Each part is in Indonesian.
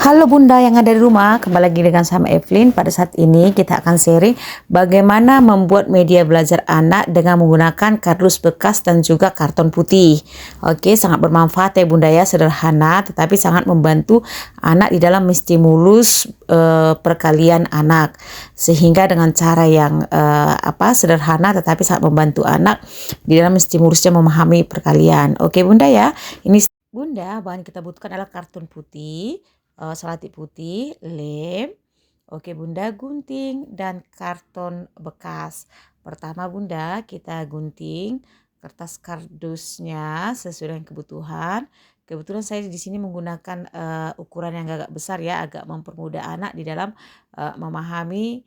Halo Bunda yang ada di rumah, kembali lagi dengan sama Evelyn. Pada saat ini kita akan sharing bagaimana membuat media belajar anak dengan menggunakan kardus bekas dan juga karton putih. Oke, sangat bermanfaat ya Bunda ya, sederhana tetapi sangat membantu anak di dalam menstimulus perkalian anak. Sehingga dengan cara yang sederhana tetapi sangat membantu anak di dalam menstimulusnya memahami perkalian. Oke Bunda ya, ini Bunda, bahan kita butuhkan adalah karton putih, selotip putih, lem, oke Bunda, gunting dan karton bekas. Pertama Bunda, kita gunting kertas kardusnya sesuai dengan kebutuhan. Kebetulan saya di sini menggunakan ukuran yang agak besar ya, agak mempermudah anak di dalam memahami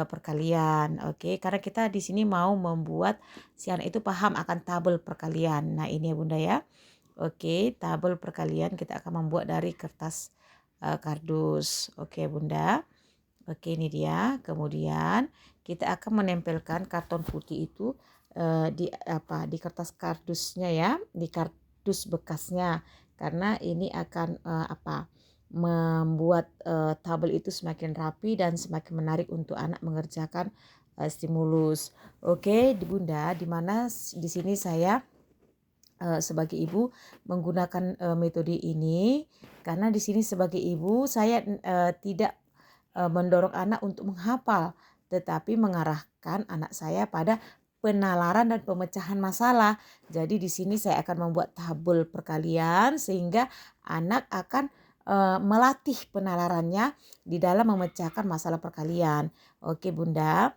perkalian. Oke, karena kita di sini mau membuat si anak itu paham akan tabel perkalian. Nah, ini ya Bunda ya. Oke, tabel perkalian kita akan membuat dari kertas kardus. Oke Bunda. Oke, ini dia. Kemudian kita akan menempelkan karton putih itu di kertas kardusnya ya, di kardus bekasnya. Karena ini akan membuat tabel itu semakin rapi dan semakin menarik untuk anak mengerjakan stimulus. Oke, di Bunda, di mana di sini saya sebagai ibu menggunakan metode ini karena di sini sebagai ibu saya tidak mendorong anak untuk menghafal, tetapi mengarahkan anak saya pada penalaran dan pemecahan masalah. Jadi di sini saya akan membuat tabel perkalian sehingga anak akan melatih penalarannya di dalam memecahkan masalah perkalian. Oke Bunda.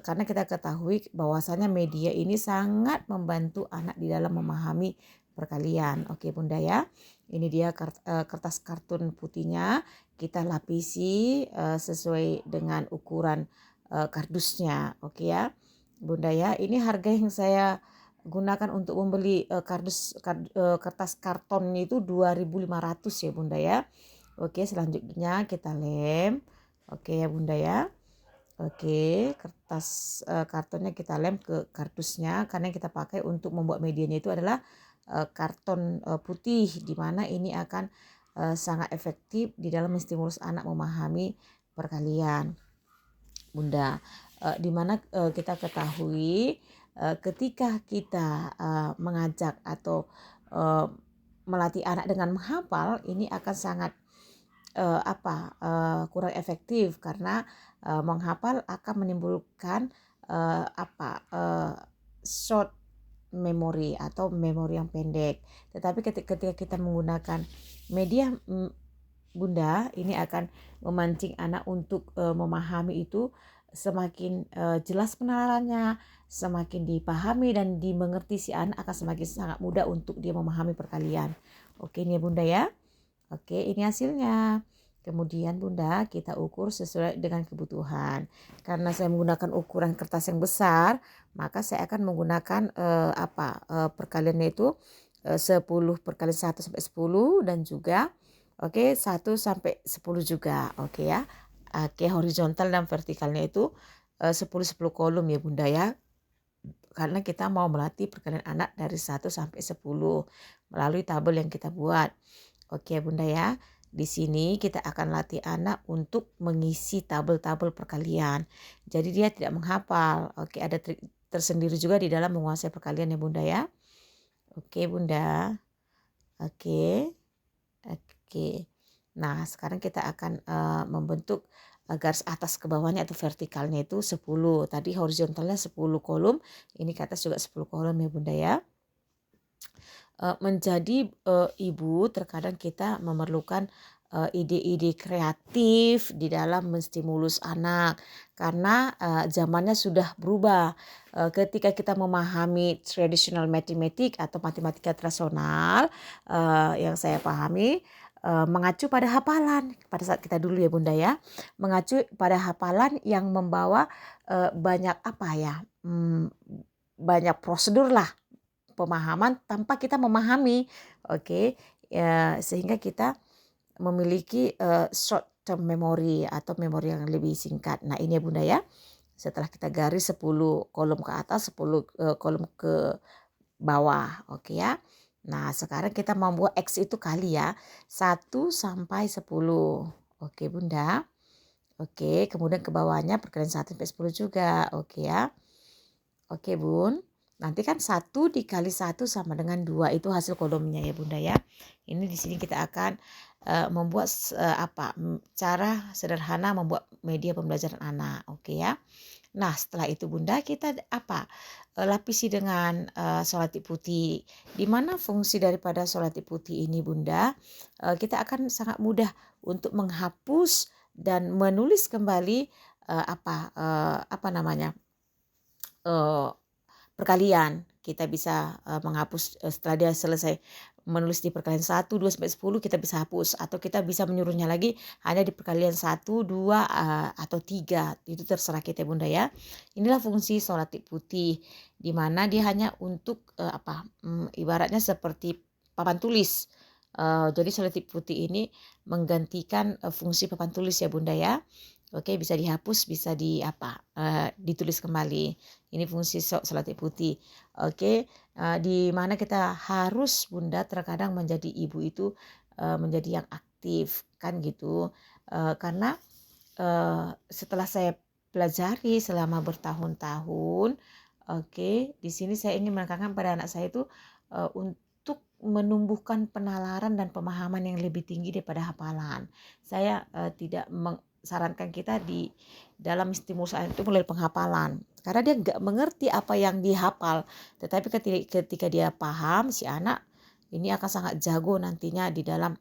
Karena kita ketahui bahwasanya media ini sangat membantu anak di dalam memahami perkalian. Oke Bunda ya, ini dia kertas kartun putihnya, kita lapisi sesuai dengan ukuran kardusnya. Oke ya Bunda ya, ini harga yang saya gunakan untuk membeli kertas karton itu 2.500 ya Bunda ya. Oke, selanjutnya kita lem. Oke ya Bunda ya. Oke, kertas kartonnya kita lem ke kardusnya karena yang kita pakai untuk membuat medianya itu adalah karton putih, di mana ini akan sangat efektif di dalam menstimulus anak memahami perkalian. Bunda, di mana kita ketahui ketika kita mengajak atau melatih anak dengan menghafal, ini akan sangat kurang efektif karena menghafal akan menimbulkan short memory atau memori yang pendek. Tetapi ketika kita menggunakan media Bunda, ini akan memancing anak untuk memahami itu semakin jelas penalarannya, semakin dipahami dan dimengerti si anak akan semakin sangat mudah untuk dia memahami perkalian. Oke ini ya Bunda ya. Oke, ini hasilnya. Kemudian Bunda, kita ukur sesuai dengan kebutuhan. Karena saya menggunakan ukuran kertas yang besar, maka saya akan menggunakan perkaliannya itu 10 perkalian 1 sampai 10 dan juga 1 sampai 10 juga. Oke ya. Oke, horizontal dan vertikalnya itu 10 kolom ya Bunda ya. Karena kita mau melatih perkalian anak dari 1 sampai 10 melalui tabel yang kita buat. Oke Bunda ya, di sini kita akan latih anak untuk mengisi tabel-tabel perkalian. Jadi dia tidak menghafal. Oke, ada trik tersendiri juga di dalam menguasai perkalian ya Bunda ya. Oke Bunda. Oke. Nah sekarang kita akan membentuk garis atas ke bawahnya atau vertikalnya itu 10. Tadi horizontalnya 10 kolom. Ini ke atas juga 10 kolom ya Bunda ya. Menjadi ibu terkadang kita memerlukan ide-ide kreatif di dalam menstimulus anak karena zamannya sudah berubah. Ketika kita memahami traditional mathematics atau matematika tradisional yang saya pahami mengacu pada hafalan pada saat kita dulu ya Bunda ya, mengacu pada hafalan yang membawa banyak banyak prosedur lah, pemahaman tanpa kita memahami. Oke ya, sehingga kita memiliki short term memory atau memori yang lebih singkat. Nah ini ya Bunda ya, setelah kita garis 10 kolom ke atas, 10 kolom ke bawah. Oke ya. Nah, sekarang kita membuat X itu kali ya. 1 sampai 10. Oke, Bunda. Oke, kemudian ke bawahnya perkalian 1 sampai 10 juga. Oke ya. Oke, Bun. Nanti kan 1 dikali 1 sama dengan 2. Itu hasil kolomnya ya, Bunda ya. Ini di sini kita akan membuat cara sederhana membuat media pembelajaran anak. Oke ya. Nah, setelah itu Bunda kita lapisi dengan solatif putih. Di mana fungsi daripada solatif putih ini Bunda? Kita akan sangat mudah untuk menghapus dan menulis kembali perkalian. Kita bisa menghapus setelah dia selesai menulis di perkalian 1, 2 sampai 10 kita bisa hapus, atau kita bisa menyuruhnya lagi hanya di perkalian 1, 2 atau 3. Itu terserah kita Bunda ya. Inilah fungsi solatif putih di mana dia hanya untuk ibaratnya seperti papan tulis. Jadi solatif putih ini menggantikan fungsi papan tulis ya Bunda ya. Oke, bisa dihapus, bisa ditulis kembali. Ini fungsi solatif putih. Oke, di mana kita harus Bunda terkadang menjadi ibu itu menjadi yang aktif kan gitu. Karena setelah saya pelajari selama bertahun-tahun, oke, di sini saya ingin menekankan pada anak saya itu untuk menumbuhkan penalaran dan pemahaman yang lebih tinggi daripada hafalan. Saya tidak sarankan kita di dalam stimulus itu mulai penghafalan karena dia nggak mengerti apa yang dihafal, tetapi ketika dia paham, si anak ini akan sangat jago nantinya di dalam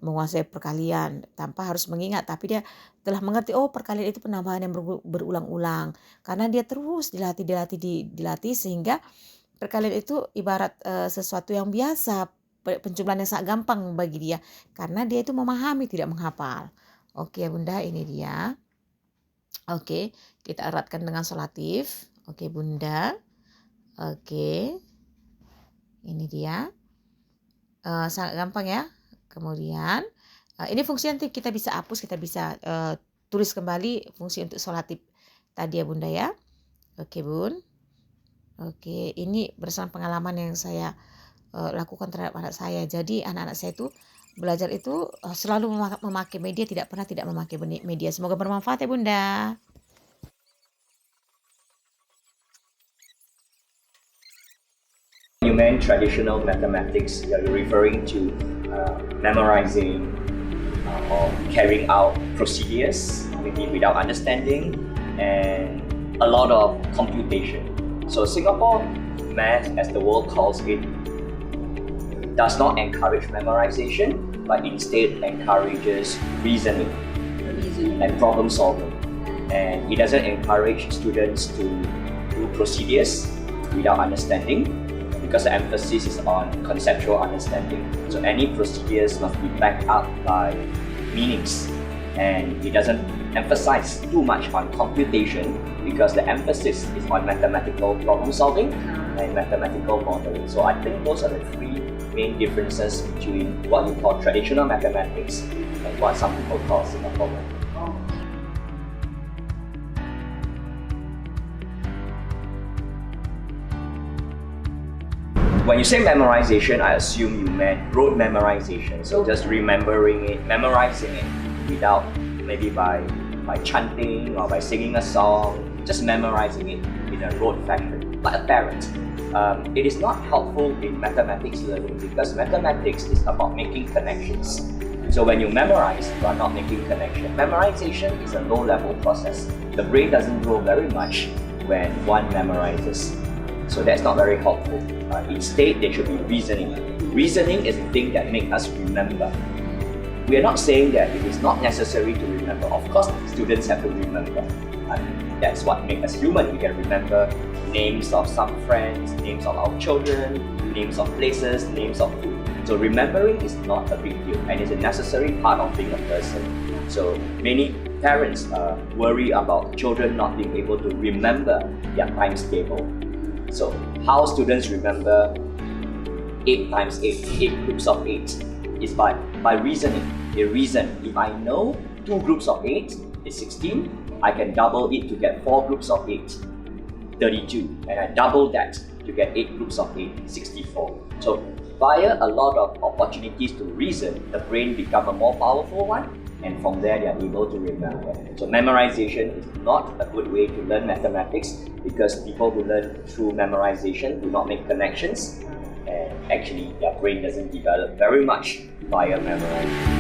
menguasai perkalian tanpa harus mengingat, tapi dia telah mengerti perkalian itu penambahan yang berulang-ulang karena dia terus dilatih sehingga perkalian itu ibarat sesuatu yang biasa, penjumlahan yang sangat gampang bagi dia karena dia itu memahami, tidak menghafal. Oke ya Bunda, ini dia. Oke, kita eratkan dengan solatif. Oke Bunda. Oke, ini dia. Sangat gampang ya. Kemudian ini fungsi nanti kita bisa hapus, kita bisa tulis kembali fungsi untuk solatif tadi ya Bunda ya. Oke Bun. Oke, ini berdasarkan pengalaman yang saya lakukan terhadap anak saya. Jadi anak-anak saya itu belajar itu selalu memakai media, tidak pernah tidak memakai media. Semoga bermanfaat ya Bunda. You meant traditional mathematics, you're referring to memorizing or carrying out procedures maybe without understanding and a lot of computation. So Singapore math, as the world calls it, does not encourage memorization, but instead encourages reasoning and problem solving. And it doesn't encourage students to do procedures without understanding, because the emphasis is on conceptual understanding. So any procedures must be backed up by meanings. And it doesn't emphasize too much on computation because the emphasis is on mathematical problem solving and mathematical modeling. So I think those are the three main differences between what you call traditional mathematics and what some people call Singapore mathematics. When you say memorization, I assume you meant rote memorization. So just remembering it, memorizing it without maybe by chanting or by singing a song, just memorizing it in a rote fashion, like a parrot. It is not helpful in mathematics learning because mathematics is about making connections. So when you memorize, you are not making connection. Memorization is a low-level process. The brain doesn't grow very much when one memorizes. So that's not very helpful. Instead, there should be reasoning. Reasoning is the thing that makes us remember. We are not saying that it is not necessary to remember. Of course, students have to remember. That's what makes us human. We can remember names of some friends, names of our children, names of places, names of food. So remembering is not a big deal and it's a necessary part of being a person. So many parents worry about children not being able to remember their times table. So how students remember 8 times 8, 8 groups of 8 is by reasoning. They reason, if I know 2 groups of 8 is 16, I can double it to get 4 groups of 8, 32, and I double that to get 8 groups of 8, 64. So via a lot of opportunities to reason, the brain become a more powerful one, and from there they are able to remember. So memorization is not a good way to learn mathematics, because people who learn through memorization do not make connections, and actually their brain doesn't develop very much via memorization.